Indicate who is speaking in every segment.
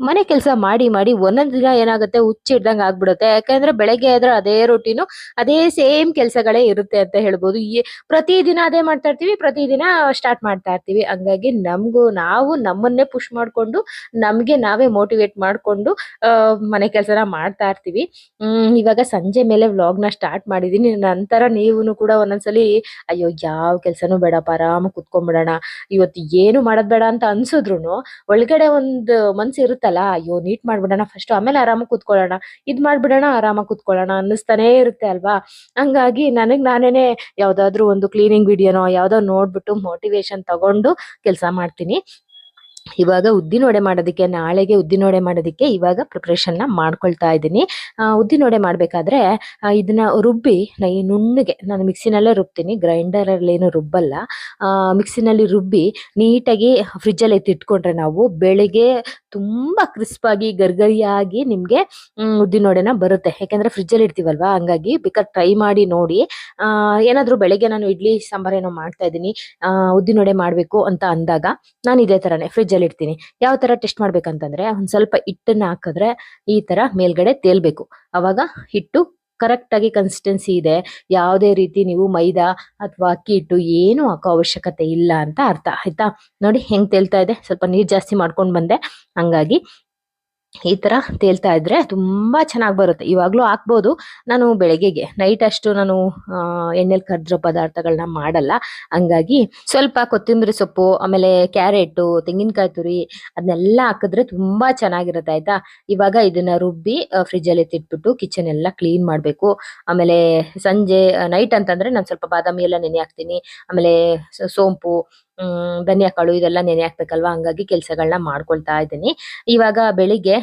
Speaker 1: ಮನೆ ಕೆಲಸ ಮಾಡಿ ಮಾಡಿ ಒಂದೊಂದ್ ದಿನ ಏನಾಗುತ್ತೆ ಹುಚ್ಚ್ ಹಿಡ್ದಂಗ್ ಆಗ್ಬಿಡುತ್ತೆ. ಯಾಕಂದ್ರೆ ಬೆಳಗ್ಗೆ ಎದ್ರೆ ಅದೇ ರೊಟೀನು, ಅದೇ ಸೇಮ್ ಕೆಲ್ಸಗಳೇ ಇರುತ್ತೆ ಅಂತ ಹೇಳ್ಬೋದು. ಪ್ರತಿದಿನ ಅದೇ ಮಾಡ್ತಾ ಇರ್ತೀವಿ, ಪ್ರತಿದಿನ ಸ್ಟಾರ್ಟ್ ಮಾಡ್ತಾ ಇರ್ತೀವಿ. ಹಂಗಾಗಿ ನಾವು ನಮ್ಮನ್ನೇ ಪುಷ್ ಮಾಡ್ಕೊಂಡು, ನಮ್ಗೆ ನಾವೇ ಮೋಟಿವೇಟ್ ಮಾಡ್ಕೊಂಡು ಮನೆ ಕೆಲ್ಸನ ಮಾಡ್ತಾ ಇರ್ತೀವಿ. ಇವಾಗ ಸಂಜೆ ಮೇಲೆ ವ್ಲಾಗ್‌ನ ಸ್ಟಾರ್ಟ್ ಮಾಡಿದೀನಿ. ನಂತರ ನೀವುನು ಕೂಡ ಒಂದೊಂದ್ಸಲಿ ಅಯ್ಯೋ! ಯಾವ್ ಕೆಲ್ಸನೂ ಬೇಡಪ್ಪ ಆರಾಮಾಗಿ ಕುತ್ಕೊಂಡ್ಬಿಡೋಣ, ಇವತ್ತು ಏನು ಮಾಡೋದ್ ಬೇಡ ಅಂತ ಅನ್ಸುದ್ರುನು ಒಳಗಡೆ ಒಂದು ಮನ್ಸು ಇರುತ್ತಲ್ಲ, ಅಯ್ಯೋ ನೀಟ್ ಮಾಡ್ಬಿಡೋಣ ಫಸ್ಟ್ ಆಮೇಲೆ ಆರಾಮಾಗಿ ಕೂತ್ಕೊಳ್ಳೋಣ, ಇದ್ ಮಾಡ್ಬಿಡೋಣ ಆರಾಮಾಗಿ ಕೂತ್ಕೊಳ್ಳೋಣ ಅನ್ನಿಸ್ತಾನೇ ಇರುತ್ತೆ ಅಲ್ವಾ. ಹಂಗಾಗಿ ನನಗ್ ನಾನೇನೆ ಯಾವ್ದಾದ್ರು ಒಂದು ಕ್ಲೀನಿಂಗ್ ವಿಡಿಯೋನೋ ಯಾವ್ದೋ ನೋಡ್ಬಿಟ್ಟು ಮೋಟಿವೇಶನ್ ತಗೊಂಡು ಕೆಲ್ಸ ಮಾಡ್ತೀನಿ. ಇವಾಗ ಉದ್ದಿನವಡೆ ಮಾಡೋದಕ್ಕೆ, ನಾಳೆಗೆ ಉದ್ದಿನವಡೆ ಮಾಡೋದಕ್ಕೆ ಇವಾಗ ಪ್ರಿಪ್ರೇಷನ್‌ನ ಮಾಡ್ಕೊಳ್ತಾ ಇದ್ದೀನಿ. ಉದ್ದಿನವಡೆ ಮಾಡ್ಬೇಕಾದ್ರೆ ಇದನ್ನ ರುಬ್ಬಿ ನುಣ್ಣಗೆ ನಾನು ಮಿಕ್ಸಿನಲ್ಲೇ ರುಬ್ತೀನಿ. ಗ್ರೈಂಡರಲ್ಲೇನು ರುಬ್ಬಲ್ಲ. ಮಿಕ್ಸಿನಲ್ಲಿ ರುಬ್ಬಿ ನೀಟಾಗಿ ಫ್ರಿಡ್ಜಲ್ಲಿ ಎತ್ತಿಟ್ಕೊಂಡ್ರೆ ನಾವು ಬೆಳಿಗ್ಗೆ ತುಂಬಾ ಕ್ರಿಸ್ಪಾಗಿ ಗರ್ಗರಿಯಾಗಿ ನಿಮ್ಗೆ ಉದ್ದಿನವಡೆನ ಬರುತ್ತೆ. ಯಾಕಂದ್ರೆ ಫ್ರಿಡ್ಜಲ್ಲಿ ಇಡ್ತೀವಲ್ವಾ, ಹಂಗಾಗಿ ಬೇಕಾದ್ರೆ ಟ್ರೈ ಮಾಡಿ ನೋಡಿ. ಏನಾದ್ರು ಬೆಳಗ್ಗೆ ನಾನು ಇಡ್ಲಿ ಸಾಂಬಾರ್ ಏನೋ ಮಾಡ್ತಾ ಇದ್ದೀನಿ, ಉದ್ದಿನವಡೆ ಮಾಡ್ಬೇಕು ಅಂತ ಅಂದಾಗ ನಾನು ಇದೇ ತರಾನೇ ಫ್ರಿಡ್ಜಲ್ಲಿ ಇಡ್ತೀನಿ. ಯಾವ ತರ ಟೆಸ್ಟ್ ಮಾಡ್ಬೇಕಂತಂದ್ರೆ ಒಂದ್ ಸ್ವಲ್ಪ ಹಿಟ್ಟನ್ನ ಹಾಕಿದ್ರೆ ಈ ತರ ಮೇಲ್ಗಡೆ ತೇಲ್ಬೇಕು. ಅವಾಗ ಹಿಟ್ಟು ಕರೆಕ್ಟ್ ಆಗಿ ಕನ್ಸಿಸ್ಟೆನ್ಸಿ ಇದೆ. ಯಾವುದೇ ರೀತಿ ನೀವು ಮೈದಾ ಅಥವಾ ಅಕ್ಕಿ ಹಿಟ್ಟು ಏನು ಹಾಕೋ ಅವಶ್ಯಕತೆ ಇಲ್ಲ ಅಂತ ಅರ್ಥ ಆಯ್ತಾ. ನೋಡಿ ಹೆಂಗ್ ತೇಲ್ತಾ ಇದೆ, ಸ್ವಲ್ಪ ನೀರ್ ಜಾಸ್ತಿ ಮಾಡ್ಕೊಂಡ್ ಬಂದೆ, ಹಂಗಾಗಿ ಈ ತರ ತೇಲ್ತಾ ಇದ್ರೆ ತುಂಬಾ ಚೆನ್ನಾಗಿ ಬರುತ್ತೆ. ಇವಾಗ್ಲೂ ಹಾಕ್ಬೋದು. ನಾನು ಬೆಳಗ್ಗೆಗೆ ನೈಟ್ ಅಷ್ಟು ನಾನು ಎಣ್ಣೆಲಿ ಕರ್ದಿರೋ ಪದಾರ್ಥಗಳನ್ನ ಮಾಡಲ್ಲ. ಹಂಗಾಗಿ ಸ್ವಲ್ಪ ಕೊತ್ತಂಬರಿ ಸೊಪ್ಪು, ಆಮೇಲೆ ಕ್ಯಾರೆಟು, ತೆಂಗಿನಕಾಯಿ ತುರಿ ಅದನ್ನೆಲ್ಲ ಹಾಕಿದ್ರೆ ತುಂಬಾ ಚೆನ್ನಾಗಿರುತ್ತೆ ಆಯ್ತಾ. ಇವಾಗ ಇದನ್ನ ರುಬ್ಬಿ ಫ್ರಿಜ್ ಅಲ್ಲಿ ಎತ್ತಿಟ್ಬಿಟ್ಟು ಕಿಚನ್ ಎಲ್ಲ ಕ್ಲೀನ್ ಮಾಡ್ಬೇಕು. ಆಮೇಲೆ ಸಂಜೆ ನೈಟ್ ಅಂತಂದ್ರೆ ನಾನು ಸ್ವಲ್ಪ ಬಾದಾಮಿ ಎಲ್ಲ ನೆನೆ ಹಾಕ್ತೀನಿ. ಆಮೇಲೆ ಸೋಂಪು, ಧನಿಯಾ ಕಾಳು ಇದೆಲ್ಲ ನೆನೆ ಹಾಕ್ಬೇಕಲ್ವಾ, ಹಂಗಾಗಿ ಕೆಲ್ಸಗಳನ್ನ ಮಾಡ್ಕೊಳ್ತಾ ಇದ್ದೀನಿ. ಇವಾಗ ಬೆಳಿಗ್ಗೆ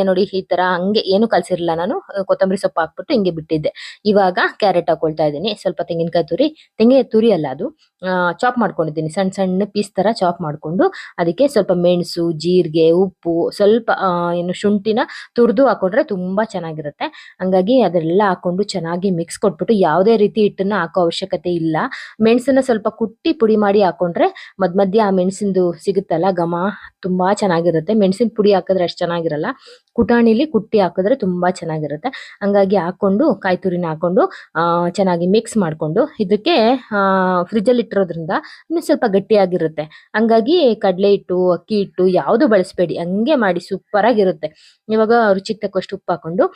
Speaker 1: ನೋಡಿ ಈ ತರ ಹಂಗೆ ಏನು ಕಲ್ಸಿರ್ಲಿಲ್ಲ ನಾನು, ಕೊತ್ತಂಬರಿ ಸೊಪ್ಪು ಹಾಕ್ಬಿಟ್ಟು ಹಿಂಗೆ ಬಿಟ್ಟಿದ್ದೆ. ಇವಾಗ ಕ್ಯಾರೆಟ್ ಹಾಕೊಳ್ತಾ ಇದ್ದೀನಿ, ಸ್ವಲ್ಪ ತೆಂಗಿನಕಾಯಿ ತುರಿ ಅಲ್ಲ ಅದು ಚಾಪ್ ಮಾಡ್ಕೊಂಡಿದ್ದೀನಿ, ಸಣ್ಣ ಸಣ್ಣ ಪೀಸ್ ತರ ಚಾಪ್ ಮಾಡ್ಕೊಂಡು ಅದಕ್ಕೆ ಸ್ವಲ್ಪ ಮೆಣಸು, ಜೀರಿಗೆ, ಉಪ್ಪು, ಸ್ವಲ್ಪ ಏನು ಶುಂಠಿನ ತುರಿದು ಹಾಕೊಂಡ್ರೆ ತುಂಬಾ ಚೆನ್ನಾಗಿರುತ್ತೆ. ಹಂಗಾಗಿ ಅದೆಲ್ಲ ಹಾಕೊಂಡು ಚೆನ್ನಾಗಿ ಮಿಕ್ಸ್ ಕೊಟ್ಬಿಟ್ಟು ಯಾವುದೇ ರೀತಿ ಹಿಟ್ಟನ್ನ ಹಾಕೋ ಅವಶ್ಯಕತೆ ಇಲ್ಲ. ಮೆಣಸನ್ನ ಸ್ವಲ್ಪ ಕುಟ್ಟಿ ಪುಡಿ ಮಾಡಿ ಹಾಕೊಂಡ್ರೆ ಮಧ್ಯ ಆ ಮೆಣಸಿಂದು ಸಿಗುತ್ತಲ್ಲ ಘಮ, ತುಂಬಾ ಚೆನ್ನಾಗಿರುತ್ತೆ. ಮೆಣಸಿನ ಪುಡಿ ಹಾಕಿದ್ರೆ ಅಷ್ಟು ಚೆನ್ನಾಗಿರಲ್ಲ, ಕುಟಾಣಿಲಿ ಕುಟ್ಟಿ ಹಾಕಿದ್ರೆ ತುಂಬಾ ಚೆನ್ನಾಗಿರುತ್ತೆ. ಹಂಗಾಗಿ ಹಾಕೊಂಡು ಕಾಯಿ ತುರಿನ ಹಾಕೊಂಡು ಚೆನ್ನಾಗಿ ಮಿಕ್ಸ್ ಮಾಡ್ಕೊಂಡು ಇದಕ್ಕೆ ಫ್ರಿಜ್ ಅಲ್ಲಿ ಇಟ್ಟಿರೋದ್ರಿಂದ ಇನ್ನು ಸ್ವಲ್ಪ ಗಟ್ಟಿಯಾಗಿರುತ್ತೆ. ಹಂಗಾಗಿ ಕಡಲೆ ಹಿಟ್ಟು, ಅಕ್ಕಿ ಹಿಟ್ಟು ಯಾವುದು ಬಳಸಬೇಡಿ, ಹಂಗೆ ಮಾಡಿ ಸೂಪರ್ ಆಗಿರುತ್ತೆ. ಇವಾಗ ರುಚಿಗೆ ತಕ್ಕಷ್ಟು ಉಪ್ಪು ಹಾಕೊಂಡು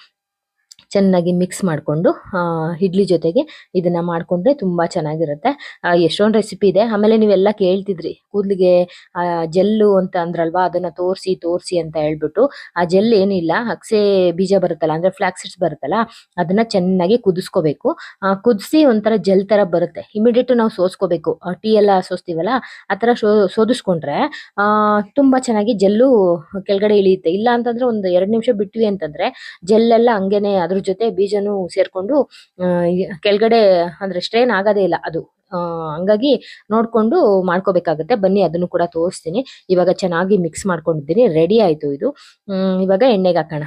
Speaker 1: ಚೆನ್ನಾಗಿ ಮಿಕ್ಸ್ ಮಾಡ್ಕೊಂಡು ಇಡ್ಲಿ ಜೊತೆಗೆ ಇದನ್ನ ಮಾಡ್ಕೊಂಡ್ರೆ ತುಂಬಾ ಚೆನ್ನಾಗಿರುತ್ತೆ. ಎಷ್ಟೊಂದು ರೆಸಿಪಿ ಇದೆ. ಆಮೇಲೆ ನೀವೆಲ್ಲ ಕೇಳ್ತಿದ್ರಿ ಕೂದಲಿಗೆ ಜೆಲ್ಲು ಅಂತ ಅಂದ್ರಲ್ವಾ, ಅದನ್ನ ತೋರಿಸಿ ಅಂತ ಹೇಳ್ಬಿಟ್ಟು, ಆ ಜೆಲ್ ಏನಿಲ್ಲ, ಅಗಸೆ ಬೀಜ ಬರುತ್ತಲ್ಲ ಅಂದ್ರೆ ಫ್ಲಾಕ್ಸ್ ಸೀಡ್ಸ್ ಬರುತ್ತಲ್ಲ, ಅದನ್ನ ಚೆನ್ನಾಗಿ ಕುದಿಸ್ಕೋಬೇಕು. ಕುದಿಸಿ ಒಂಥರ ಜೆಲ್ ತರ ಬರುತ್ತೆ. ಇಮಿಡಿಯೇಟ್ ನಾವು ಸೋಸ್ಕೋಬೇಕು. ಟೀ ಎಲ್ಲ ಸೋಸ್ತೀವಲ್ಲ ಆ ತರ ಸೋದಿಸ್ಕೊಂಡ್ರೆ ತುಂಬಾ ಚೆನ್ನಾಗಿ ಜೆಲ್ಲು ಕೆಳಗಡೆ ಇಳಿಯುತ್ತೆ. ಇಲ್ಲ ಅಂತಂದ್ರೆ ಒಂದು 2 ನಿಮಿಷ ಬಿಟ್ವಿ ಅಂತಂದ್ರೆ ಜೆಲ್ ಎಲ್ಲ ಹಂಗೇನೆ ಅದ್ರ ಜೊತೆ ಬೀಜನೂ ಸೇರ್ಕೊಂಡು ಕೆಳಗಡೆ ಅಂದ್ರೆ ಸ್ಟ್ರೈನ್ ಆಗೋದೇ ಇಲ್ಲ ಅದು. ಹಂಗಾಗಿ ನೋಡ್ಕೊಂಡು ಮಾಡ್ಕೋಬೇಕಾಗುತ್ತೆ. ಬನ್ನಿ ಅದನ್ನು ಕೂಡ ತೋರಿಸ್ತೀನಿ. ಇವಾಗ ಚೆನ್ನಾಗಿ ಮಿಕ್ಸ್ ಮಾಡ್ಕೊಂಡಿದ್ದೀನಿ, ರೆಡಿ ಆಯ್ತು ಇದು. ಇವಾಗ ಎಣ್ಣೆಗೆ ಹಾಕೋಣ.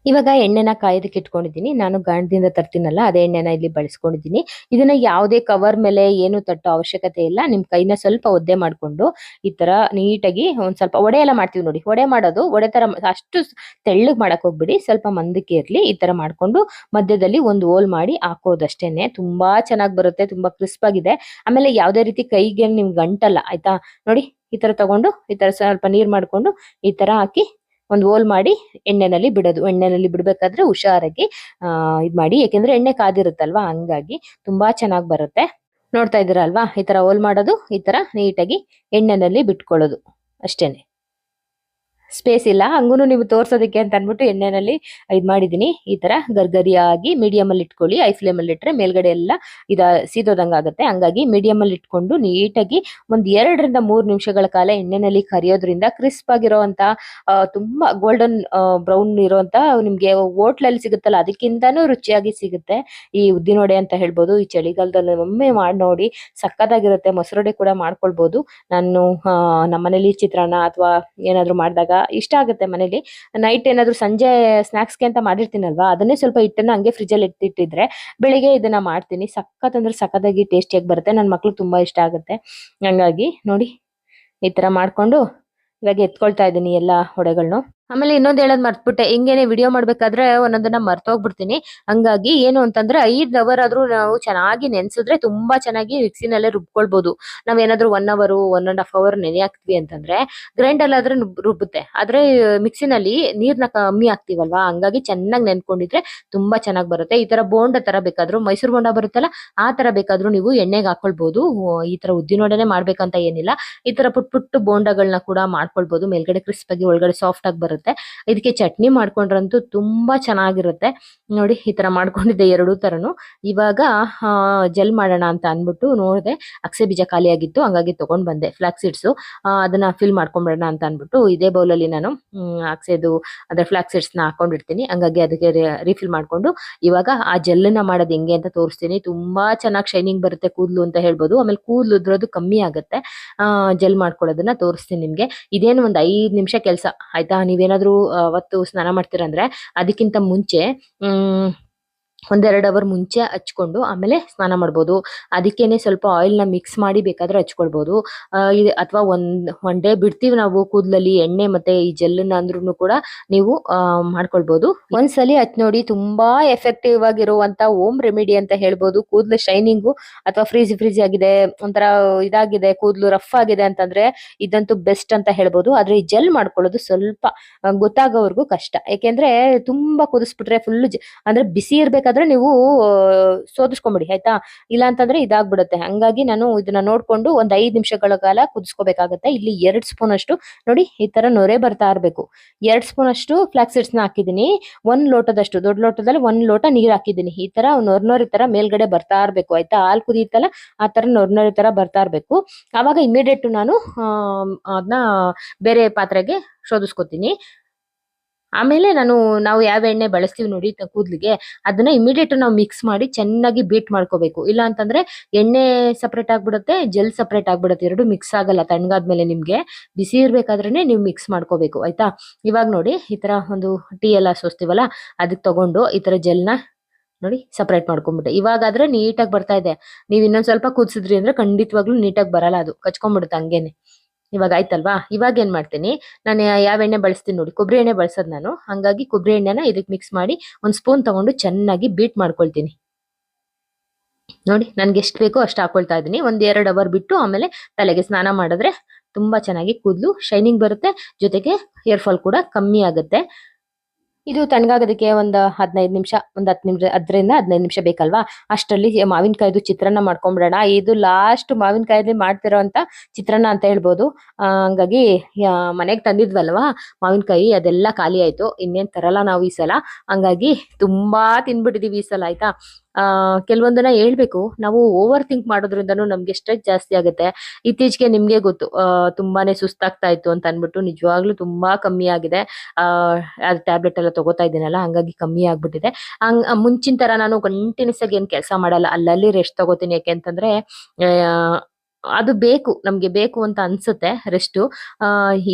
Speaker 1: ಇವಾಗ ಎಣ್ಣೆನ ಕಾಯೋದಕ್ಕೆ ಇಟ್ಕೊಂಡಿದ್ದೀನಿ. ನಾನು ಗಾಣದಿಂದ ತರ್ತೀನಲ್ಲ ಅದೇ ಎಣ್ಣೆನ ಇಲ್ಲಿ ಬಳಸ್ಕೊಂಡಿದ್ದೀನಿ. ಇದನ್ನ ಯಾವುದೇ ಕವರ್ ಮೇಲೆ ಏನು ತಟ್ಟೋ ಅವಶ್ಯಕತೆ ಇಲ್ಲ. ನಿಮ್ ಕೈನ ಸ್ವಲ್ಪ ಒದ್ದೆ ಮಾಡ್ಕೊಂಡು ಈ ತರ ನೀಟಾಗಿ ಒಂದ್ ಸ್ವಲ್ಪ ಒಡೆ ಎಲ್ಲ ಮಾಡ್ತೀವಿ ನೋಡಿ, ಒಡೆ ಮಾಡೋದು ಒಡೆ ತರ ಅಷ್ಟು ತೆಳ್ಳಗ್ ಮಾಡಕ್ ಹೋಗ್ಬಿಡಿ, ಸ್ವಲ್ಪ ಮಂದಕ್ಕೆ ಇರ್ಲಿ. ಈ ತರ ಮಾಡ್ಕೊಂಡು ಮಧ್ಯದಲ್ಲಿ ಒಂದು ಹೋಲ್ ಮಾಡಿ ಹಾಕೋದಷ್ಟೇನೆ. ತುಂಬಾ ಚೆನ್ನಾಗಿ ಬರುತ್ತೆ, ತುಂಬಾ ಕ್ರಿಸ್ಪ್ ಆಗಿದೆ. ಆಮೇಲೆ ಯಾವುದೇ ರೀತಿ ಕೈಗೆ ನಿಮ್ಗೆ ಗಂಟಲ್ಲ ಆಯ್ತಾ. ನೋಡಿ ಈ ತರ ತಗೊಂಡು ಈ ತರ ಸ್ವಲ್ಪ ನೀರ್ ಮಾಡ್ಕೊಂಡು ಈ ತರ ಹಾಕಿ ಒಂದು ಹೋಲ್ ಮಾಡಿ ಎಣ್ಣೆನಲ್ಲಿ ಬಿಡೋದು. ಎಣ್ಣೆನಲ್ಲಿ ಬಿಡ್ಬೇಕಾದ್ರೆ ಹುಷಾರಾಗಿ ಇದ್ ಮಾಡಿ, ಯಾಕೆಂದ್ರೆ ಎಣ್ಣೆ ಕಾದಿರುತ್ತಲ್ವಾ, ಹಂಗಾಗಿ ತುಂಬಾ ಚೆನ್ನಾಗಿ ಬರುತ್ತೆ. ನೋಡ್ತಾ ಇದ್ದೀರಾ ಅಲ್ವಾ, ಈ ತರ ಹೋಲ್ ಮಾಡೋದು, ಈ ತರ ನೀಟಾಗಿ ಎಣ್ಣೆನಲ್ಲಿ ಬಿಟ್ಕೊಳ್ಳೋದು ಅಷ್ಟೇನೆ. ಸ್ಪೇಸ್ ಇಲ್ಲ ಹಂಗೂನು ನೀವು ತೋರ್ಸೋದಕ್ಕೆ ಅಂತ ಅನ್ಬಿಟ್ಟು ಎಣ್ಣೆನಲ್ಲಿ ಇದ್ ಮಾಡಿದೀನಿ. ಈ ತರ ಗರ್ಗರಿಯಾಗಿ ಮೀಡಿಯಂ ಅಲ್ಲಿ ಇಟ್ಕೊಳ್ಳಿ. ಹೈ ಫ್ಲೇಮ್ ಅಲ್ಲಿ ಇಟ್ರೆ ಮೇಲ್ಗಡೆ ಎಲ್ಲ ಸೀದೋದಂಗ ಆಗುತ್ತೆ. ಹಂಗಾಗಿ ಮೀಡಿಯಂ ಅಲ್ಲಿ ಇಟ್ಕೊಂಡು ನೀಟಾಗಿ ಒಂದ್ 2 ರಿಂದ 3 ನಿಮಿಷಗಳ ಕಾಲ ಎಣ್ಣೆನಲ್ಲಿ ಕರಿಯೋದ್ರಿಂದ ಕ್ರಿಸ್ಪ್ ಆಗಿರೋಂತ ತುಂಬಾ ಗೋಲ್ಡನ್ ಬ್ರೌನ್ ಇರೋಂತ ನಿಮ್ಗೆ ಹೋಟ್ಲಲ್ಲಿ ಸಿಗುತ್ತಲ್ಲ ಅದಕ್ಕಿಂತಾನೂ ರುಚಿಯಾಗಿ ಸಿಗುತ್ತೆ ಈ ಉದ್ದಿನವಡೆ ಅಂತ ಹೇಳ್ಬೋದು. ಈ ಚಳಿಗಾಲದಲ್ಲಿ ಒಮ್ಮೆ ಮಾಡಿ ನೋಡಿ, ಸಕ್ಕತ್ತಾಗಿರುತ್ತೆ. ಮೊಸರೊಡೆ ಕೂಡ ಮಾಡ್ಕೊಳ್ಬಹುದು. ನಾನು ನಮ್ಮನೇಲಿ ಚಿತ್ರಾನ್ನ ಅಥವಾ ಏನಾದ್ರು ಮಾಡಿದಾಗ ಇಷ್ಟ ಆಗುತ್ತೆ ಮನೇಲಿ. ನೈಟ್ ಏನಾದ್ರು ಸಂಜೆ ಸ್ನಾಕ್ಸ್ಗೆ ಅಂತ ಮಾಡಿರ್ತೀನಲ್ವಾ, ಅದನ್ನೇ ಸ್ವಲ್ಪ ಹಿಟ್ಟನ್ನ ಹಂಗೆ ಫ್ರಿಜ್ ಅಲ್ಲಿ ಎತ್ತಿಟ್ಟಿದ್ರೆ ಬೆಳಿಗ್ಗೆ ಇದನ್ನ ಮಾಡ್ತೀನಿ. ಸಖತ್ ಅಂದ್ರೆ ಸಖತ್ತಾಗಿ ಟೇಸ್ಟಿಯಾಗಿ ಬರುತ್ತೆ. ನನ್ನ ಮಕ್ಳಿಗೆ ತುಂಬಾ ಇಷ್ಟ ಆಗುತ್ತೆ. ಹಂಗಾಗಿ ನೋಡಿ ಈ ತರ ಮಾಡ್ಕೊಂಡು ಇವಾಗ ಎತ್ಕೊಳ್ತಾ ಇದ್ದೀನಿ ಎಲ್ಲಾ ವಡೆಗಳನ್ನು. ಆಮೇಲೆ ಇನ್ನೊಂದ್ ಹೇಳೋದ್ ಮರ್ತ್ಬಿಟ್ಟೆ. ಹಿಂಗೇನೆ ವಿಡಿಯೋ ಮಾಡ್ಬೇಕಾದ್ರೆ ಒಂದೊಂದನ್ನ ಮರ್ತೋಗ್ಬಿಡ್ತೀನಿ. ಹಂಗಾಗಿ ಏನು ಅಂತಂದ್ರೆ 5 ಅವರ್ ಆದ್ರೂ ನಾವು ಚೆನ್ನಾಗಿ ನೆನ್ಸಿದ್ರೆ ತುಂಬಾ ಚೆನ್ನಾಗಿ ಮಿಕ್ಸಿನಲ್ಲೇ ರುಬ್ಕೊಳ್ಬೋದು. ನಾವೇನಾದ್ರೂ 1 ಅವರು, 1 1/2 ಅವರ್ ನೆನೆ ಹಾಕ್ತಿವಿ ಅಂತಂದ್ರೆ ಗ್ರೈಂಡರ್ಲಾದ್ರೆ ರುಬ್ಬುತ್ತೆ. ಆದ್ರೆ ಮಿಕ್ಸಿನಲ್ಲಿ ನೀರ್ನ ಕಮ್ಮಿ ಹಾಕ್ತಿವಲ್ವಾ, ಹಂಗಾಗಿ ಚೆನ್ನಾಗ್ ನೆನ್ಕೊಂಡಿದ್ರೆ ತುಂಬಾ ಚೆನ್ನಾಗ್ ಬರುತ್ತೆ. ಈ ತರ ಬೋಂಡ ತರ ಬೇಕಾದ್ರೂ ಮೈಸೂರ್ ಬೋಂಡ ಬರುತ್ತಲ್ಲ, ಆ ತರ ಬೇಕಾದ್ರೂ ನೀವು ಎಣ್ಣೆಗೆ ಹಾಕೊಳ್ಬೋದು. ಈ ತರ ಉದ್ದಿನವಡೆನೆ ಮಾಡ್ಬೇಕಂತ ಏನಿಲ್ಲ. ಈ ತರ ಪುಟ್ ಪುಟ್ಟು ಬೋಂಡಗಳನ್ನ ಕೂಡ ಮಾಡ್ಕೊಳ್ಬೋದು. ಮೇಲ್ಗಡೆ ಕ್ರಿಸ್ಪ್ ಆಗಿ ಒಳಗಡೆ ಸಾಫ್ಟ್ ಆಗಿ ಬರುತ್ತೆ. ಇದಕ್ಕೆ ಚಟ್ನಿ ಮಾಡ್ಕೊಂಡ್ರಂತೂ ತುಂಬಾ ಚೆನ್ನಾಗಿರುತ್ತೆ. ನೋಡಿ ಈ ತರ ಮಾಡ್ಕೊಂಡಿದ್ದೆ ಎರಡೂ ತರನು. ಇವಾಗ ಜೆಲ್ ಮಾಡೋಣ ಅಂತ ಅನ್ಬಿಟ್ಟು ನೋಡ್ದೆ, ಅಗಸೆ ಬೀಜ ಖಾಲಿ ಆಗಿತ್ತು, ಹಂಗಾಗಿ ತಗೊಂಡ್ ಬಂದೆ ಫ್ಲಾಕ್ ಸೀಡ್ಸ್. ಅದನ್ನ ಫಿಲ್ ಮಾಡ್ಕೊಂಡ್ಬಿಡೋಣ ಅಂತ ಅನ್ಬಿಟ್ಟು ಇದೇ ಬೌಲಲ್ಲಿ ನಾನು ಅಗಸೆದು ಅದ್ರ ಫ್ಲಾಕ್ ಸೀಡ್ಸ್ ನ ಹಾಕೊಂಡಿರ್ತೀನಿ. ಹಂಗಾಗಿ ಅದಕ್ಕೆ ರೀಫಿಲ್ ಮಾಡ್ಕೊಂಡು ಇವಾಗ ಆ ಜೆಲ್ನ ಮಾಡೋದು ಹೆಂಗೆ ಅಂತ ತೋರಿಸ್ತೀನಿ. ತುಂಬಾ ಚೆನ್ನಾಗಿ ಶೈನಿಂಗ್ ಬರುತ್ತೆ ಕೂದಲು ಅಂತ ಹೇಳ್ಬೋದು. ಆಮೇಲೆ ಕೂದಲು ಉದ್ರೋದು ಕಮ್ಮಿ ಆಗುತ್ತೆ ಜೆಲ್ ಮಾಡ್ಕೊಳ್ಳೋದನ್ನ ತೋರಿಸ್ತೀನಿ ನಿಮ್ಗೆ. ಇದೇನು ಒಂದ್ 5 ನಿಮಿಷ ಕೆಲಸ ಆಯ್ತಾ. ನೀವೇನಾದ್ರೂ ಅವತ್ತು ಸ್ನಾನ ಮಾಡ್ತೀರಂದ್ರೆ ಅದಕ್ಕಿಂತ ಮುಂಚೆ ಒಂದೆರಡು ಅವರ್ ಮುಂಚೆ ಹಚ್ಕೊಂಡು ಆಮೇಲೆ ಸ್ನಾನ ಮಾಡ್ಬೋದು. ಅದಕ್ಕೇನೆ ಸ್ವಲ್ಪ ಆಯಿಲ್ನ ಮಿಕ್ಸ್ ಮಾಡಿ ಬೇಕಾದ್ರೆ ಹಚ್ಕೊಳ್ಬೋದು. ಅಥವಾ ಒನ್ ಡೇ ಬಿಡ್ತೀವಿ ನಾವು ಕೂದಲಲ್ಲಿ ಎಣ್ಣೆ ಮತ್ತೆ ಈ ಜೆಲ್ನ ಅಂದ್ರೂ ಕೂಡ ನೀವು ಮಾಡ್ಕೊಳ್ಬೋದು. ಒಂದ್ಸಲಿ ಹಚ್ ನೋಡಿ, ತುಂಬಾ ಎಫೆಕ್ಟಿವ್ ಆಗಿರುವಂತ ಹೋಮ್ ರೆಮಿಡಿ ಅಂತ ಹೇಳ್ಬೋದು. ಕೂದಲು ಶೈನಿಂಗು ಅಥವಾ ಫ್ರೀಜಿ ಆಗಿದೆ, ಒಂಥರ ಇದಾಗಿದೆ, ಕೂದಲು ರಫ್ ಆಗಿದೆ ಅಂತಂದ್ರೆ ಇದಂತೂ ಬೆಸ್ಟ್ ಅಂತ ಹೇಳ್ಬೋದು. ಆದ್ರೆ ಈ ಜೆಲ್ ಮಾಡ್ಕೊಳ್ಳೋದು ಸ್ವಲ್ಪ ಗೊತ್ತಾಗೋವರೆಗೂ ಕಷ್ಟ. ಯಾಕೆಂದ್ರೆ ತುಂಬಾ ಕುದಿಸ್ಬಿಟ್ರೆ ಫುಲ್ ಅಂದ್ರೆ ಬಿಸಿ ಇರ್ಬೇಕಾದ್ರೆ ನೀವು ಸೋದಿಸ್ಕೊಂಬಿಡಿ ಆಯ್ತಾ. ಇಲ್ಲ ಅಂತಂದ್ರೆ ಇದಾಗ್ಬಿಡುತ್ತೆ. ಹಂಗಾಗಿ ನಾನು ಇದನ್ನ ನೋಡ್ಕೊಂಡು ಒಂದ್ 5 ನಿಮಿಷಗಳ ಕಾಲ ಕುದಿಸ್ಕೋಬೇಕಾಗತ್ತೆ. ಇಲ್ಲಿ 2 ಸ್ಪೂನ್ ಅಷ್ಟು ನೋಡಿ ಈ ತರ ನೊರೆ ಬರ್ತಾ ಇರ್ಬೇಕು. 2 ಸ್ಪೂನ್ ಅಷ್ಟು ಫ್ಲಾಕ್ ಸೀಡ್ಸ್ ನ ಹಾಕಿದೀನಿ. 1 ಲೋಟದಷ್ಟು, ದೊಡ್ಡ ಲೋಟದಲ್ಲಿ 1 ಲೋಟ ನೀರ್ ಹಾಕಿದೀನಿ. ಈ ತರ ನೊರೆ ತರ ಮೇಲ್ಗಡೆ ಬರ್ತಾ ಇರ್ಬೇಕು ಆಯ್ತಾ. ಹಾಲ್ ಕುದಿಯುತ್ತಲ್ಲ ಆ ತರ ನೊರೆ ತರ ಬರ್ತಾ ಇರ್ಬೇಕು. ಆವಾಗ ಇಮಿಡಿಯೇಟ್ ನಾನು ಅದನ್ನ ಬೇರೆ ಪಾತ್ರೆಗೆ ಶೋಧಿಸ್ಕೊತೀನಿ. ಆಮೇಲೆ ನಾವು ಯಾವ ಎಣ್ಣೆ ಬಳಸ್ತೀವಿ ನೋಡಿ ಕೂದ್ಲಿಗೆ, ಅದನ್ನ ಇಮಿಡಿಯೇಟ್ ನಾವು ಮಿಕ್ಸ್ ಮಾಡಿ ಚೆನ್ನಾಗಿ ಬೀಟ್ ಮಾಡ್ಕೋಬೇಕು. ಇಲ್ಲ ಅಂತಂದ್ರೆ ಎಣ್ಣೆ ಸಪರೇಟ್ ಆಗ್ಬಿಡುತ್ತೆ, ಜೆಲ್ ಸಪರೇಟ್ ಆಗ್ಬಿಡುತ್ತೆ. ಎರಡು ಮಿಕ್ಸ್ ಆಗಲ್ಲ. ತಣ್ಣಗಾದ್ಮೇಲೆ ನಿಮ್ಗೆ ಬಿಸಿ ಇರ್ಬೇಕಾದ್ರೇನೆ ನೀವು ಮಿಕ್ಸ್ ಮಾಡ್ಕೋಬೇಕು ಆಯ್ತಾ. ಇವಾಗ ನೋಡಿ ಈ ತರ ಒಂದು ಟೀ ಎಲ್ಲ ಸೋಸ್ತೀವಲ್ಲ ಅದಕ್ಕೆ ತಗೊಂಡು ಈ ತರ ಜೆಲ್ನ ನೋಡಿ ಸಪರೇಟ್ ಮಾಡ್ಕೊಂಡ್ಬಿಟ್ಟೆ. ಇವಾಗಾದ್ರೆ ನೀಟಾಗಿ ಬರ್ತಾ ಇದೆ. ನೀವ್ ಇನ್ನೊಂದ್ ಸ್ವಲ್ಪ ಕುದಿಸಿದ್ರಿ ಅಂದ್ರೆ ಖಂಡಿತವಾಗ್ಲೂ ನೀಟಾಗಿ ಬರಲ್ಲ, ಅದು ಕಚ್ಕೊಂಡ್ಬಿಡುತ್ತೆ ಹಂಗೇನೆ. ಇವಾಗ ಆಯ್ತಲ್ವಾ. ಇವಾಗ ಏನ್ ಮಾಡ್ತೀನಿ, ನಾನು ಯಾವ ಎಣ್ಣೆ ಬಳಸ್ತೀನಿ ನೋಡಿ, ಕೊಬ್ಬರಿ ಎಣ್ಣೆ ಬಳಸೋದು ನಾನು. ಹಂಗಾಗಿ ಕೊಬ್ಬರಿ ಎಣ್ಣೆನ ಇದಕ್ಕೆ ಮಿಕ್ಸ್ ಮಾಡಿ ಒಂದ್ ಸ್ಪೂನ್ ತಗೊಂಡು ಚೆನ್ನಾಗಿ ಬೀಟ್ ಮಾಡ್ಕೊಳ್ತೀನಿ. ನೋಡಿ ನನ್ಗೆ ಎಷ್ಟು ಬೇಕೋ ಅಷ್ಟು ಹಾಕೊಳ್ತಾ ಇದೀನಿ. 1-2 ಅವರ್ ಬಿಟ್ಟು ಆಮೇಲೆ ತಲೆಗೆ ಸ್ನಾನ ಮಾಡಿದ್ರೆ ತುಂಬಾ ಚೆನ್ನಾಗಿ ಕೂದಲು ಶೈನಿಂಗ್ ಬರುತ್ತೆ. ಜೊತೆಗೆ ಹೇರ್ ಫಾಲ್ ಕೂಡ ಕಮ್ಮಿ ಆಗುತ್ತೆ. ಇದು ತಣ್ಣಗಾಗೋದಕ್ಕೆ ಒಂದು 15 ನಿಮಿಷ, ಒಂದು 10 ನಿಮಿಷ, 10ರಿಂದ 15 ನಿಮಿಷ ಬೇಕಲ್ವಾ. ಅಷ್ಟರಲ್ಲಿ ಮಾವಿನಕಾಯ್ದು ಚಿತ್ರಾನ್ನ ಮಾಡ್ಕೊಂಡ್ಬಿಡೋಣ. ಇದು ಲಾಸ್ಟ್ ಮಾವಿನಕಾಯಲ್ಲಿ ಮಾಡ್ತಿರೋಂತ ಚಿತ್ರಾನ್ನ ಅಂತ ಹೇಳ್ಬೋದು. ಹಂಗಾಗಿ ಮನೆಗೆ ತಂದಿದ್ವಲ್ವಾ ಮಾವಿನಕಾಯಿ, ಅದೆಲ್ಲ ಖಾಲಿ ಆಯ್ತು. ಇನ್ನೇನ್ ತರಲ್ಲ ನಾವು ಈ ಸಲ. ಹಂಗಾಗಿ ತುಂಬಾ ತಿನ್ಬಿಟ್ಟಿದೀವಿ ಈ ಸಲ ಆಯ್ತಾ. ಕೆಲವೊಂದನ್ನ ಹೇಳ್ಬೇಕು, ನಾವು ಓವರ್ ಥಿಂಕ್ ಮಾಡೋದ್ರಿಂದನೂ ನಮ್ಗೆ ಸ್ಟ್ರೆಸ್ ಜಾಸ್ತಿ ಆಗುತ್ತೆ. ಇತ್ತೀಚೆಗೆ ನಿಮ್ಗೆ ಗೊತ್ತು ತುಂಬಾನೇ ಸುಸ್ತಾಗ್ತಾ ಇತ್ತು ಅಂತ ಅನ್ಬಿಟ್ಟು ನಿಜವಾಗ್ಲೂ ತುಂಬಾ ಕಮ್ಮಿ ಆಗಿದೆ. ಅದು ಟ್ಯಾಬ್ಲೆಟ್ ಎಲ್ಲ ತಗೋತಾ ಇದ್ದೀನಲ್ಲ ಹಂಗಾಗಿ ಕಮ್ಮಿ ಆಗ್ಬಿಟ್ಟಿದೆ. ಮುಂಚಿನ ತರ ನಾನು ಕಂಟಿನ್ಯೂಸ್ ಆಗಿ ಏನ್ ಕೆಲಸ ಮಾಡಲ್ಲ, ಅಲ್ಲಲ್ಲಿ ರೆಸ್ಟ್ ತಗೋತೀನಿ. ಯಾಕೆ ಅಂತಂದ್ರೆ ಅದು ಬೇಕು, ನಮ್ಗೆ ಬೇಕು ಅಂತ ಅನ್ಸುತ್ತೆ ರೆಸ್ಟ್.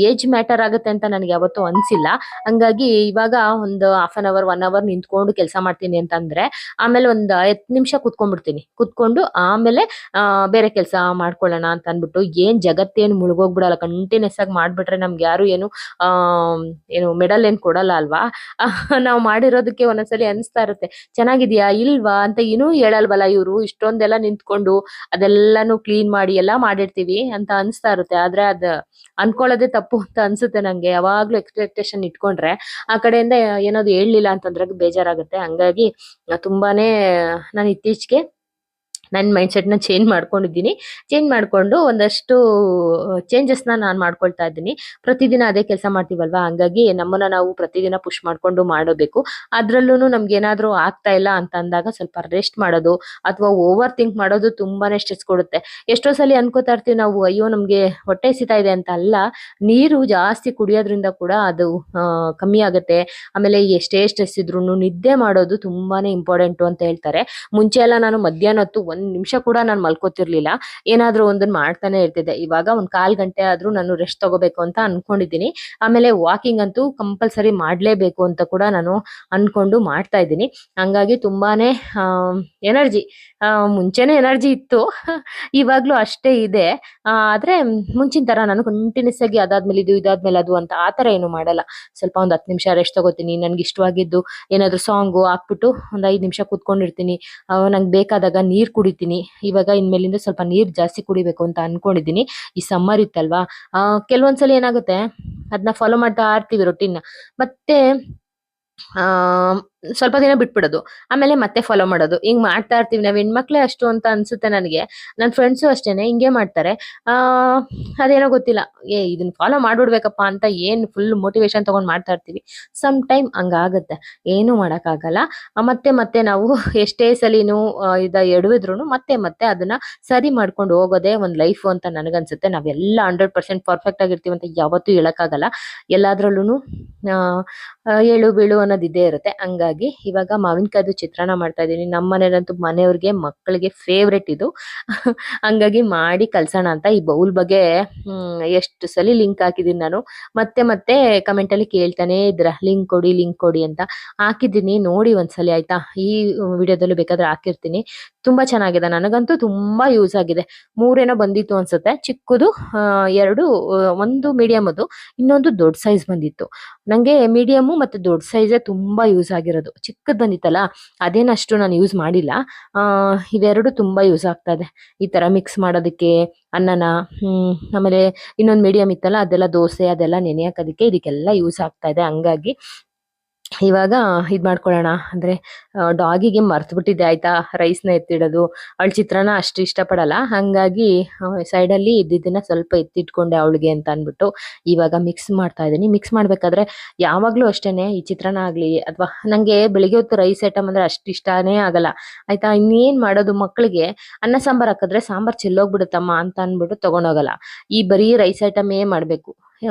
Speaker 1: ಏಜ್ ಮ್ಯಾಟರ್ ಆಗುತ್ತೆ ಅಂತ ನನಗೆ ಯಾವತ್ತೂ ಅನ್ಸಿಲ್ಲ. ಹಂಗಾಗಿ ಇವಾಗ ಒಂದು ಹಾಫ್ ಅನ್ ಅವರ್ 1 ಅವರ್ ನಿಂತ್ಕೊಂಡು ಕೆಲಸ ಮಾಡ್ತೀನಿ ಅಂತಂದ್ರೆ ಆಮೇಲೆ ಒಂದ್ 10 ನಿಮಿಷ ಕುತ್ಕೊಂಡ್ಬಿಡ್ತೀನಿ. ಕುತ್ಕೊಂಡು ಆಮೇಲೆ ಬೇರೆ ಕೆಲಸ ಮಾಡ್ಕೊಳ್ಳೋಣ ಅಂತ ಅನ್ಬಿಟ್ಟು, ಏನ್ ಜಗತ್ತೇನು ಮುಳುಗೋಗ್ಬಿಡಲ್ಲ. ಕಂಟಿನ್ಯೂಸ್ ಆಗಿ ಮಾಡ್ಬಿಟ್ರೆ ನಮ್ಗೆ ಯಾರು ಏನು ಮೆಡಲ್ ಏನ್ ಕೊಡಲ್ಲ ಅಲ್ವಾ. ನಾವು ಮಾಡಿರೋದಕ್ಕೆ ಒಂದೊಂದ್ಸಲಿ ಅನ್ಸ್ತಾ ಇರುತ್ತೆ, ಚೆನ್ನಾಗಿದ್ಯಾ ಇಲ್ವಾ ಅಂತ ಏನೂ ಹೇಳಲ್ವಲ್ಲ ಇವ್ರು. ಇಷ್ಟೊಂದೆಲ್ಲ ನಿಂತ್ಕೊಂಡು ಅದೆಲ್ಲಾನು ಕ್ಲೀನ್ ಮಾಡಿ ಎಲ್ಲಾ ಮಾಡಿರ್ತೀವಿ ಅಂತ ಅನ್ಸ್ತಾ ಇರುತ್ತೆ. ಆದ್ರೆ ಅದ್ ಅನ್ಕೊಳ್ಳೋದೇ ತಪ್ಪು ಅಂತ ಅನ್ಸುತ್ತೆ ನಂಗೆ. ಯಾವಾಗ್ಲೂ ಎಕ್ಸ್ಪೆಕ್ಟೇಷನ್ ಇಟ್ಕೊಂಡ್ರೆ ಆ ಕಡೆಯಿಂದ ಏನಾದ್ರು ಹೇಳ್ಲಿಲ್ಲ ಅಂತಂದ್ರೆ ಬೇಜಾರಾಗುತ್ತೆ. ಹಂಗಾಗಿ ತುಂಬಾನೇ ನಾನು ಇತ್ತೀಚೆಗೆ ನನ್ನ ಮೈಂಡ್ ಸೆಟ್ ನ ಚೇಂಜ್ ಮಾಡ್ಕೊಂಡಿದ್ದೀನಿ. ಚೇಂಜ್ ಮಾಡ್ಕೊಂಡು ಒಂದಷ್ಟು ಚೇಂಜಸ್ ನಾನು ಮಾಡ್ಕೊಳ್ತಾ ಇದ್ದೀನಿ. ಪ್ರತಿದಿನ ಅದೇ ಕೆಲಸ ಮಾಡ್ತೀವಲ್ವಾ, ಹಂಗಾಗಿ ನಮ್ಮನ್ನ ನಾವು ಪ್ರತಿದಿನ ಪುಷ್ ಮಾಡ್ಕೊಂಡು ಮಾಡಬೇಕು. ಅದ್ರಲ್ಲೂ ನಮ್ಗೆ ಏನಾದ್ರೂ ಆಗ್ತಾ ಇಲ್ಲ ಅಂತ ಅಂದಾಗ ಸ್ವಲ್ಪ ರೆಸ್ಟ್ ಮಾಡೋದು ಅಥವಾ ಓವರ್ ಥಿಂಕ್ ಮಾಡೋದು ತುಂಬಾನೇ ಸ್ಟ್ರೆಸ್ ಕೊಡುತ್ತೆ. ಎಷ್ಟೋ ಸಲ ಅನ್ಕೋತಾ ಇರ್ತೀವಿ ನಾವು, ಅಯ್ಯೋ ನಮ್ಗೆ ಹೊಟ್ಟೆ ಹಸಿತಾ ಇದೆ ಅಂತ. ಅಲ್ಲ, ನೀರು ಜಾಸ್ತಿ ಕುಡಿಯೋದ್ರಿಂದ ಕೂಡ ಅದು ಕಮ್ಮಿ ಆಗುತ್ತೆ. ಆಮೇಲೆ ಎಷ್ಟೇ ಸ್ಟ್ರೆಸ್ ಇದ್ರೂ ನಿದ್ದೆ ಮಾಡೋದು ತುಂಬಾನೇ ಇಂಪಾರ್ಟೆಂಟ್ ಅಂತ ಹೇಳ್ತಾರೆ. ಮುಂಚೆ ಎಲ್ಲ ನಾನು ಮಧ್ಯಾಹ್ನ ಹೊತ್ತು ನಿಮಿಷ ಕೂಡ ನಾನು ಮಲ್ಕೋತಿರ್ಲಿಲ್ಲ. ಏನಾದ್ರೂ ಒಂದನ್ನ ಮಾಡ್ತಾನೆ ಇರ್ತಿದ್ದೆ. ಇವಾಗ ಒಂದ್ 1/4 ಗಂಟೆ ಆದ್ರೂ ನಾನು ರೆಸ್ಟ್ ತಗೋಬೇಕು ಅಂತ ಅನ್ಕೊಂಡಿದ್ದೀನಿ. ಆಮೇಲೆ ವಾಕಿಂಗ್ ಅಂತೂ ಕಂಪಲ್ಸರಿ ಮಾಡ್ಲೇಬೇಕು ಅಂತ ಕೂಡ ನಾನು ಅನ್ಕೊಂಡು ಮಾಡ್ತಾ ಇದ್ದೀನಿ. ಹಂಗಾಗಿ ತುಂಬಾನೇ ಎನರ್ಜಿ, ಮುಂಚೆನೇ ಎನರ್ಜಿ ಇತ್ತು. ಇವಾಗ್ಲೂ ಅಷ್ಟೇ ಇದೆ. ಆದ್ರೆ ಮುಂಚಿನ ತರ ನಾನು ಕಂಟಿನ್ಯೂಸ್ ಆಗಿ ಅದಾದ್ಮೇಲೆ ಇದು ಇದಾದ್ಮೇಲೆ ಅದು ಅಂತ ಆತರ ಏನು ಮಾಡಲ್ಲ. ಸ್ವಲ್ಪ ಒಂದ್ 10 ನಿಮಿಷ ರೆಸ್ಟ್ ತಗೋತೀನಿ. ನನ್ಗೆ ಇಷ್ಟವಾಗಿದ್ದು ಏನಾದ್ರು ಸಾಂಗು ಹಾಕ್ಬಿಟ್ಟು ಒಂದ್ 5 ನಿಮಿಷ ಕೂತ್ಕೊಂಡಿರ್ತೀನಿ. ನಂಗೆ ಬೇಕಾದಾಗ ನೀರ್ ಕುಡಿತೀನಿ. ಇವಾಗ ಇನ್ಮೇಲಿಂದ ಸ್ವಲ್ಪ ನೀರ್ ಜಾಸ್ತಿ ಕುಡಿಬೇಕು ಅಂತ ಅನ್ಕೊಂಡಿದೀನಿ. ಈ ಸಮ್ಮರ್ ಇತ್ತಲ್ವಾ, ಕೆಲವೊಂದ್ಸಲ ಏನಾಗುತ್ತೆ, ಅದನ್ನ ಫಾಲೋ ಮಾಡ್ತಾ ಇರ್ತೀವಿ ರೊಟೀನ್. ಮತ್ತೆ ಆ ಸ್ವಲ್ಪ ದಿನ ಬಿಟ್ಬಿಡೋದು, ಆಮೇಲೆ ಮತ್ತೆ ಫಾಲೋ ಮಾಡೋದು, ಹಿಂಗ್ ಮಾಡ್ತಾ ಇರ್ತೀವಿ. ನಾವ್ ಹೆಣ್ಮಕ್ಳೇ ಅಷ್ಟು ಅಂತ ಅನ್ಸುತ್ತೆ ನನಗೆ. ನನ್ ಫ್ರೆಂಡ್ಸು ಅಷ್ಟೇನೆ ಹಿಂಗೆ ಮಾಡ್ತಾರೆ. ಆ ಅದೇನೋ ಗೊತ್ತಿಲ್ಲ, ಇದನ್ನ ಫಾಲೋ ಮಾಡ್ಬಿಡ್ಬೇಕಪ್ಪ ಅಂತ ಏನ್ ಫುಲ್ ಮೋಟಿವೇಶನ್ ತಗೊಂಡ್ ಮಾಡ್ತಾ ಇರ್ತೀವಿ. ಸಮ್ ಟೈಮ್ ಹಂಗಾಗತ್ತೆ, ಏನು ಮಾಡಕ್ ಆಗಲ್ಲ. ಮತ್ತೆ ಮತ್ತೆ ನಾವು ಎಷ್ಟೇ ಸಲಿನೂ ಇದ ಎಡವಿದ್ರು ಮತ್ತೆ ಮತ್ತೆ ಅದನ್ನ ಸರಿ ಮಾಡ್ಕೊಂಡು ಹೋಗೋದೇ ಒಂದ್ ಲೈಫ್ ಅಂತ ನನ್ಗನ್ಸುತ್ತೆ. ನಾವೆಲ್ಲ 100% ಪರ್ಫೆಕ್ಟ್ ಆಗಿರ್ತೀವಿ ಅಂತ ಯಾವತ್ತೂ ಹೇಳಕ್ಕಾಗಲ್ಲ. ಎಲ್ಲಾದ್ರಲ್ಲೂ ಏಳು ಬೀಳು ಅನ್ನೋದು ಇದ್ದೇ ಇರುತ್ತೆ. ಹಂಗಾಗಿ ಇವಾಗ ಮಾವಿನಕಾಯ್ದು ಚಿತ್ರಾನ್ನ ಮಾಡ್ತಾ ಇದೀನಿ. ನಮ್ಮ ಮನೇಲಂತೂ ಮನೆಯವ್ರಿಗೆ ಮಕ್ಕಳಿಗೆ ಫೇವ್ರೆಟ್ ಇದು. ಹಂಗಾಗಿ ಮಾಡಿ ಕಲ್ಸೋಣ ಅಂತ ಈ ಬೌಲ್ ಬಗ್ಗೆ ಎಷ್ಟು ಸಲಿ ಲಿಂಕ್ ಹಾಕಿದೀನಿ ನಾನು. ಮತ್ತೆ ಮತ್ತೆ ಕಮೆಂಟ್ ಅಲ್ಲಿ ಕೇಳ್ತಾನೆ ಇದ್ರ, ಲಿಂಕ್ ಕೊಡಿ ಅಂತ. ಹಾಕಿದ್ದೀನಿ, ನೋಡಿ ಒಂದ್ಸಲಿ ಆಯ್ತಾ. ಈ ವಿಡಿಯೋದಲ್ಲೂ ಬೇಕಾದ್ರೆ ಹಾಕಿರ್ತೀನಿ. ತುಂಬಾ ಚೆನ್ನಾಗಿದೆ, ನನಗಂತೂ ತುಂಬಾ ಯೂಸ್ ಆಗಿದೆ. 3 ಏನೋ ಬಂದಿತ್ತು ಅನ್ಸುತ್ತೆ ಚಿಕ್ಕದು. 2 ಒಂದು ಮೀಡಿಯಂ, ಅದು ಇನ್ನೊಂದು ದೊಡ್ಡ ಸೈಜ್ ಬಂದಿತ್ತು. ನಂಗೆ ಮೀಡಿಯಂ ಮತ್ತೆ ದೊಡ್ಡ ಸೈಜೇ ತುಂಬಾ ಯೂಸ್ ಆಗಿರೋದು. ಚಿಕ್ಕದ್ ಬಂದಿತ್ತಲ್ಲ, ಅದೇನಷ್ಟು ನಾನು ಯೂಸ್ ಮಾಡಿಲ್ಲ. ಇವೆರಡು ತುಂಬಾ ಯೂಸ್ ಆಗ್ತಾ ಇದೆ ಈ ತರ ಮಿಕ್ಸ್ ಮಾಡೋದಕ್ಕೆ ಅನ್ನನ. ಆಮೇಲೆ ಇನ್ನೊಂದು ಮೀಡಿಯಂ ಇತ್ತಲ್ಲ, ಅದೆಲ್ಲ ದೋಸೆ ಅದೆಲ್ಲ ನೆನೆಯಾಕೋದಕ್ಕೆ, ಇದಕ್ಕೆಲ್ಲ ಯೂಸ್ ಆಗ್ತಾ ಇದೆ. ಹಂಗಾಗಿ ಇವಾಗ ಇದ್ ಮಾಡ್ಕೊಳ್ಳೋಣ ಅಂದ್ರೆ, ಡಾಗಿಗೆ ಮರ್ತ್ಬಿಟ್ಟಿದ್ದೆ ಆಯ್ತಾ ರೈಸ್ನ ಎತ್ತಿಡೋದು. ಅವಳ ಚಿತ್ರಾನ್ನ ಅಷ್ಟು ಇಷ್ಟಪಡಲ್ಲ. ಹಂಗಾಗಿ ಸೈಡಲ್ಲಿ ಇದ್ದಿದ್ದನ್ನ ಸ್ವಲ್ಪ ಎತ್ತಿಟ್ಕೊಂಡೆ ಅವಳಿಗೆ ಅಂತ ಅನ್ಬಿಟ್ಟು ಇವಾಗ ಮಿಕ್ಸ್ ಮಾಡ್ತಾ ಇದ್ದೀನಿ. ಮಿಕ್ಸ್ ಮಾಡ್ಬೇಕಾದ್ರೆ ಯಾವಾಗ್ಲೂ ಅಷ್ಟೇನೆ, ಈ ಚಿತ್ರಾನ್ನ ಆಗ್ಲಿ ಅಥವಾ ನಂಗೆ ಬೆಳಿಗ್ಗೆ ಹೊತ್ತು ರೈಸ್ ಐಟಮ್ ಅಂದ್ರೆ ಅಷ್ಟು ಇಷ್ಟಾನೇ ಆಗಲ್ಲ ಆಯ್ತಾ. ಇನ್ನೇನ್ ಮಾಡೋದು, ಮಕ್ಕಳಿಗೆ ಅನ್ನ ಸಾಂಬಾರ್ ಹಾಕಿದ್ರೆ ಸಾಂಬಾರ್ ಚೆಲ್ಲೋಗ್ಬಿಡುತ್ತಮ್ಮ ಅಂತ ಅನ್ಬಿಟ್ಟು ತಗೊಂಡೋಗಲ್ಲ. ಈ ಬರೀ ರೈಸ್ ಐಟಮೇ ಮಾಡ್ಬೇಕು.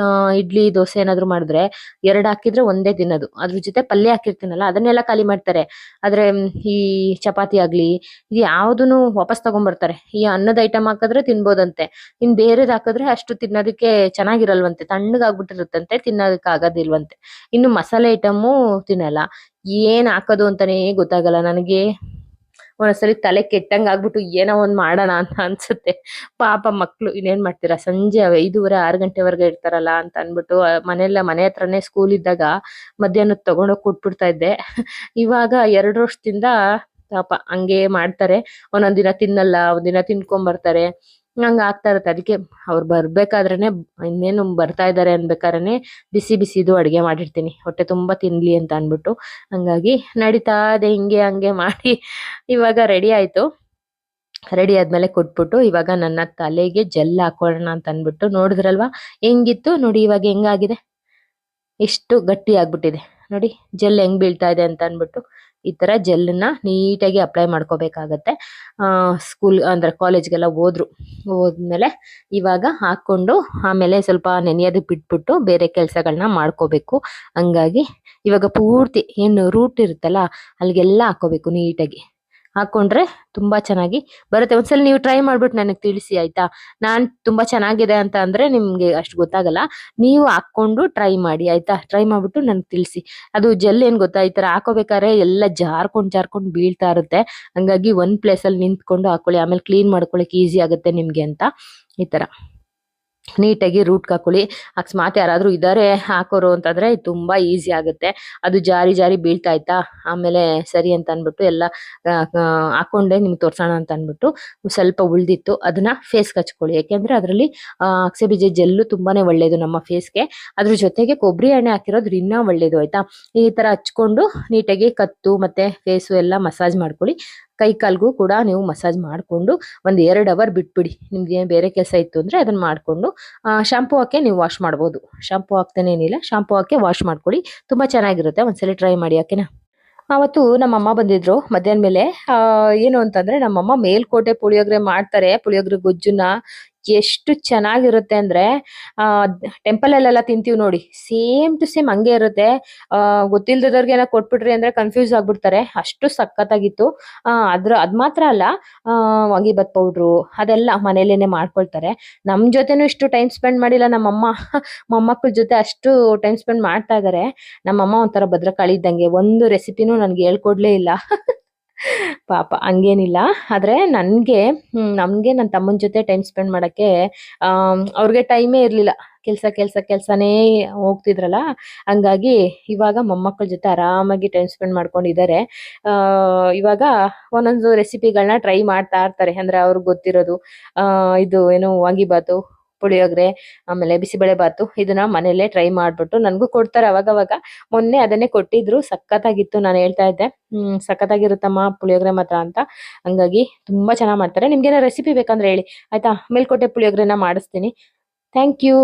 Speaker 1: ಇಡ್ಲಿ ದೋಸೆ ಏನಾದ್ರು ಮಾಡಿದ್ರೆ 2 ಹಾಕಿದ್ರೆ ಒಂದೇ ತಿನ್ನೋದು, ಅದ್ರ ಜೊತೆ ಪಲ್ಯ ಹಾಕಿರ್ತೀನಲ್ಲ ಅದನ್ನೆಲ್ಲ ಖಾಲಿ ಮಾಡ್ತಾರೆ. ಆದ್ರೆ ಈ ಚಪಾತಿ ಆಗ್ಲಿ ಇದು ಯಾವ್ದೂನು ವಾಪಸ್ ತಗೊಂಡ್ಬರ್ತಾರೆ. ಈ ಅನ್ನದ ಐಟಮ್ ಹಾಕಿದ್ರೆ ತಿನ್ಬೋದಂತೆ, ಇನ್ ಬೇರೆದ್ ಹಾಕಿದ್ರೆ ಅಷ್ಟು ತಿನ್ನೋದಕ್ಕೆ ಚೆನ್ನಾಗಿರಲ್ವಂತೆ, ತಣ್ಣಗಾಗ್ಬಿಟ್ಟಿರುತ್ತಂತೆ, ತಿನ್ನೋದಕ್ಕೆ ಆಗೋದಿಲ್ವಂತೆ. ಇನ್ನು ಮಸಾಲೆ ಐಟಮು ತಿನ್ನಲ್ಲ. ಏನ್ ಹಾಕೋದು ಅಂತಾನೆ ಗೊತ್ತಾಗಲ್ಲ ನನಗೆ. ಒಂದೊಂದ್ಸಲಿ ತಲೆ ಕೆಟ್ಟಂಗ್ ಆಗ್ಬಿಟ್ಟು ಏನೋ ಒಂದ್ ಮಾಡೋಣ ಅಂತ ಅನ್ಸುತ್ತೆ. ಪಾಪ ಮಕ್ಳು ಇನ್ನೇನ್ ಮಾಡ್ತೀರಾ, ಸಂಜೆ 5:30 6 ಗಂಟೆವರೆಗೆ ಇರ್ತಾರಲ್ಲ ಅಂತ ಅನ್ಬಿಟ್ಟು ಮನೆ ಹತ್ರನೇ ಸ್ಕೂಲ್ ಇದ್ದಾಗ ಮಧ್ಯಾಹ್ನದ್ ತಗೊಂಡೋಗ್ ಕೊಟ್ಬಿಡ್ತಾ ಇದ್ದೆ. ಇವಾಗ 2 ವರ್ಷದಿಂದ ಪಾಪ ಹಂಗೆ ಮಾಡ್ತಾರೆ. ಒಂದೊಂದ್ ದಿನ ತಿನ್ನಲ್ಲ, ಒಂದಿನ ತಿನ್ಕೊಂಡ್ ಬರ್ತಾರೆ. ಹಂಗ ಆಗ್ತಾ ಇರತ್ತೆ. ಅದಕ್ಕೆ ಅವ್ರು ಬರ್ಬೇಕಾದ್ರೇನೆ, ಇನ್ನೇನು ಬರ್ತಾ ಇದಾರೆ ಅನ್ಬೇಕಾದ್ರೇನೆ ಬಿಸಿ ಬಿಸಿದು ಅಡ್ಗೆ ಮಾಡಿರ್ತೀನಿ, ಹೊಟ್ಟೆ ತುಂಬಾ ತಿನ್ಲಿ ಅಂತ ಅನ್ಬಿಟ್ಟು. ಹಂಗಾಗಿ ನಡೀತಾ ಇದೆ ಹಿಂಗೆ ಹಂಗೆ ಮಾಡಿ. ಇವಾಗ ರೆಡಿ ಆಯ್ತು. ರೆಡಿ ಆದ್ಮೇಲೆ ಕೊಟ್ಬಿಟ್ಟು ಇವಾಗ ನನ್ನ ತಲೆಗೆ ಜೆಲ್ ಹಾಕೊಳ್ಳೋಣ ಅಂತ ಅನ್ಬಿಟ್ಟು, ನೋಡಿದ್ರಲ್ವಾ ಹೆಂಗಿತ್ತು ನೋಡಿ, ಇವಾಗ ಹೆಂಗಾಗಿದೆ, ಎಷ್ಟು ಗಟ್ಟಿ ಆಗ್ಬಿಟ್ಟಿದೆ ನೋಡಿ, ಜೆಲ್ ಹೆಂಗ್ ಬೀಳ್ತಾ ಇದೆ ಅಂತ ಅನ್ಬಿಟ್ಟು. ಈ ತರ ಜೆಲ್ನ ನೀಟಾಗಿ ಅಪ್ಲೈ ಮಾಡ್ಕೋಬೇಕಾಗತ್ತೆ. ಸ್ಕೂಲ್ ಅಂದ್ರೆ ಕಾಲೇಜ್ಗೆಲ್ಲ ಹೋದ್ಮೇಲೆ ಇವಾಗ ಹಾಕೊಂಡು ಆಮೇಲೆ ಸ್ವಲ್ಪ ನೆನೆಯೋದಕ್ಕೆ ಬಿಟ್ಬಿಟ್ಟು ಬೇರೆ ಕೆಲ್ಸಗಳನ್ನ ಮಾಡ್ಕೋಬೇಕು. ಹಂಗಾಗಿ ಇವಾಗ ಪೂರ್ತಿ ಏನು ರೂಟ್ ಇರುತ್ತಲ್ಲ ಅಲ್ಲಿಗೆಲ್ಲ ಹಾಕೋಬೇಕು ನೀಟಾಗಿ. ಹಾಕೊಂಡ್ರೆ ತುಂಬಾ ಚೆನ್ನಾಗಿ ಬರುತ್ತೆ. ಒಂದ್ಸಲ ನೀವು ಟ್ರೈ ಮಾಡ್ಬಿಟ್ಟು ನನಗೆ ತಿಳಿಸಿ ಆಯ್ತಾ. ನಾನ್ ತುಂಬಾ ಚೆನ್ನಾಗಿದೆ ಅಂತ ಅಂದ್ರೆ ನಿಮ್ಗೆ ಅಷ್ಟು ಗೊತ್ತಾಗಲ್ಲ. ನೀವು ಹಾಕೊಂಡು ಟ್ರೈ ಮಾಡಿ ಆಯ್ತಾ. ಟ್ರೈ ಮಾಡ್ಬಿಟ್ಟು ನನ್ಗೆ ತಿಳಿಸಿ. ಅದು ಜೆಲ್ ಏನ್ ಗೊತ್ತಾ, ಈ ತರ ಹಾಕೋಬೇಕಾದ್ರೆ ಎಲ್ಲ ಜಾರ್ಕೊಂಡ್ ಬೀಳ್ತಾ ಇರುತ್ತೆ. ಹಂಗಾಗಿ ಒಂದ್ ಪ್ಲೇಸ್ ಅಲ್ಲಿ ನಿಂತ್ಕೊಂಡು ಹಾಕೊಳ್ಳಿ, ಆಮೇಲೆ ಕ್ಲೀನ್ ಮಾಡ್ಕೊಳಕ್ ಈಸಿ ಆಗುತ್ತೆ ನಿಮ್ಗೆ ಅಂತ. ಈ ತರ ನೀಟಾಗಿ ರೂಟ್ ಹಾಕೊಳ್ಳಿ. ಅಕಸ್ಮಾತ್ ಯಾರಾದ್ರೂ ಇದಾರೆ ಹಾಕೋರು ಅಂತಂದ್ರೆ ತುಂಬಾ ಈಸಿ ಆಗುತ್ತೆ. ಅದು ಜಾರಿ ಬೀಳ್ತಾ ಇತ್ತಾ, ಆಮೇಲೆ ಸರಿ ಅಂತ ಅನ್ಬಿಟ್ಟು ಎಲ್ಲ ಹಾಕೊಂಡೆ ನಿಮ್ಗೆ ತೋರ್ಸೋಣ ಅಂತ ಅನ್ಬಿಟ್ಟು ಸ್ವಲ್ಪ ಉಳ್ದಿತ್ತು, ಅದನ್ನ ಫೇಸ್ಗೆ ಹಚ್ಕೊಳ್ಳಿ. ಯಾಕೆಂದ್ರೆ ಅದರಲ್ಲಿ ಅಗಸೆ ಬೀಜ ಜೆಲ್ಲು ತುಂಬಾನೇ ಒಳ್ಳೇದು ನಮ್ಮ ಫೇಸ್ಗೆ. ಅದ್ರ ಜೊತೆಗೆ ಕೊಬ್ಬರಿ ಎಣ್ಣೆ ಹಾಕಿರೋದು ಇನ್ನೂ ಒಳ್ಳೇದು ಆಯ್ತಾ. ಈ ತರ ಹಚ್ಕೊಂಡು ನೀಟಾಗಿ ಕತ್ತು ಮತ್ತೆ ಫೇಸು ಎಲ್ಲ ಮಸಾಜ್ ಮಾಡ್ಕೊಳ್ಳಿ. ಕೈ ಕಾಲ್ಗೂ ಕೂಡ ನೀವು ಮಸಾಜ್ ಮಾಡ್ಕೊಂಡು ಒಂದ್ 2 ಅವರ್ ಬಿಟ್ಬಿಡಿ. ನಿಮ್ಗೆ ಏನ್ ಬೇರೆ ಕೆಲಸ ಇತ್ತು ಅಂದ್ರೆ ಅದನ್ನ ಮಾಡ್ಕೊಂಡು ಶಾಂಪೂ ಹಾಕಿ ನೀವು ವಾಶ್ ಮಾಡ್ಬೋದು. ಶಾಂಪೂ ಹಾಕ್ತಾನೆ ಏನಿಲ್ಲ, ಶಾಂಪೂ ಹಾಕಿ ವಾಶ್ ಮಾಡ್ಕೊಳ್ಳಿ, ತುಂಬಾ ಚೆನ್ನಾಗಿರುತ್ತೆ. ಒಂದ್ಸಲಿ ಟ್ರೈ ಮಾಡಿ ಓಕೆನಾ. ಅವತ್ತು ನಮ್ಮಮ್ಮ ಬಂದಿದ್ರು ಮಧ್ಯಾಹ್ನ ಮೇಲೆ. ಏನು ಅಂತಂದ್ರೆ ನಮ್ಮಮ್ಮ ಮೇಲ್ಕೋಟೆ ಪುಳಿಯೋಗರೆ ಮಾಡ್ತಾರೆ, ಪುಳಿಯೋಗರೆ ಗೊಜ್ಜನ್ನ ಎಷ್ಟು ಚೆನ್ನಾಗಿರುತ್ತೆ ಅಂದ್ರೆ ಟೆಂಪಲಲ್ಲೆಲ್ಲ ತಿಂತೀವಿ ನೋಡಿ, ಸೇಮ್ ಟು ಸೇಮ್ ಹಂಗೆ ಇರುತ್ತೆ. ಗೊತ್ತಿಲ್ದಿದವ್ರಿಗೆಲ್ಲ ಕೊಟ್ಬಿಟ್ರಿ ಅಂದ್ರೆ ಕನ್ಫ್ಯೂಸ್ ಆಗ್ಬಿಡ್ತಾರೆ. ಅಷ್ಟು ಸಖತ್ತಾಗಿತ್ತು. ಅದ್ ಮಾತ್ರ ಅಲ್ಲ, ವಾಂಗಿಬಾತ್ ಪೌಡ್ರು ಅದೆಲ್ಲ ಮನೇಲೇನೆ ಮಾಡ್ಕೊಳ್ತಾರೆ. ನಮ್ ಜೊತೆನೂ ಇಷ್ಟು ಟೈಮ್ ಸ್ಪೆಂಡ್ ಮಾಡಿಲ್ಲ ನಮ್ಮಮ್ಮ. ಮೊಮ್ಮಕ್ಕಳ ಜೊತೆ ಅಷ್ಟು ಟೈಮ್ ಸ್ಪೆಂಡ್ ಮಾಡ್ತಾ ಇದಾರೆ. ನಮ್ಮಮ್ಮ ಒಂಥರ ಭದ್ರಕಾಳಿ ಇದ್ದಂಗೆ. ಒಂದು ರೆಸಿಪಿನೂ ನನ್ಗೆ ಹೇಳ್ಕೊಡ್ಲೇ ಇಲ್ಲ. ಪಾಪ ಹಂಗೇನಿಲ್ಲ. ಆದ್ರೆ ನಮ್ಗೆ ನನ್ ತಮ್ಮನ್ ಜೊತೆ ಟೈಮ್ ಸ್ಪೆಂಡ್ ಮಾಡಕ್ಕೆ ಅವ್ರಿಗೆ ಟೈಮೇ ಇರ್ಲಿಲ್ಲ. ಕೆಲ್ಸನೇ ಹೋಗ್ತಿದ್ರಲ್ಲ. ಹಂಗಾಗಿ ಇವಾಗ ಮೊಮ್ಮಕ್ಕಳ ಜೊತೆ ಆರಾಮಾಗಿ ಟೈಮ್ ಸ್ಪೆಂಡ್ ಮಾಡ್ಕೊಂಡಿದ್ದಾರೆ. ಇವಾಗ ಒಂದೊಂದು ರೆಸಿಪಿಗಳನ್ನ ಟ್ರೈ ಮಾಡ್ತಾ ಇರ್ತಾರೆ. ಅಂದ್ರೆ ಅವ್ರಿಗೆ ಗೊತ್ತಿರೋದು. ಇದು ಏನು ವಾಂಗಿಬಾತು, ಪುಳಿಯೋಗರೆ, ಆಮೇಲೆ ಬಿಸಿಬೇಳೆ ಬಾತು ಇದನ್ನ ಮನೇಲೆ ಟ್ರೈ ಮಾಡ್ಬಿಟ್ಟು ನನ್ಗೂ ಕೊಡ್ತಾರೆ ಅವಾಗವಾಗ. ಮೊನ್ನೆ ಅದನ್ನೇ ಕೊಟ್ಟಿದ್ರು. ಸಖತ್ತಾಗಿತ್ತು. ನಾನು ಹೇಳ್ತಾ ಇದ್ದೆ, ಸಖತ್ತಾಗಿರುತ್ತಮ್ಮ ಪುಳಿಯೋಗರೆ ಮಾತ್ರ ಅಂತ. ಹಂಗಾಗಿ ತುಂಬಾ ಚೆನ್ನಾಗ್ ಮಾಡ್ತಾರೆ. ನಿಮ್ಗೇನೋ ರೆಸಿಪಿ ಬೇಕಂದ್ರೆ ಹೇಳಿ ಆಯ್ತಾ? ಮೇಲ್ಕೋಟೆ ಪುಳಿಯೋಗರೆನ ಮಾಡಿಸ್ತೀನಿ. Thank you.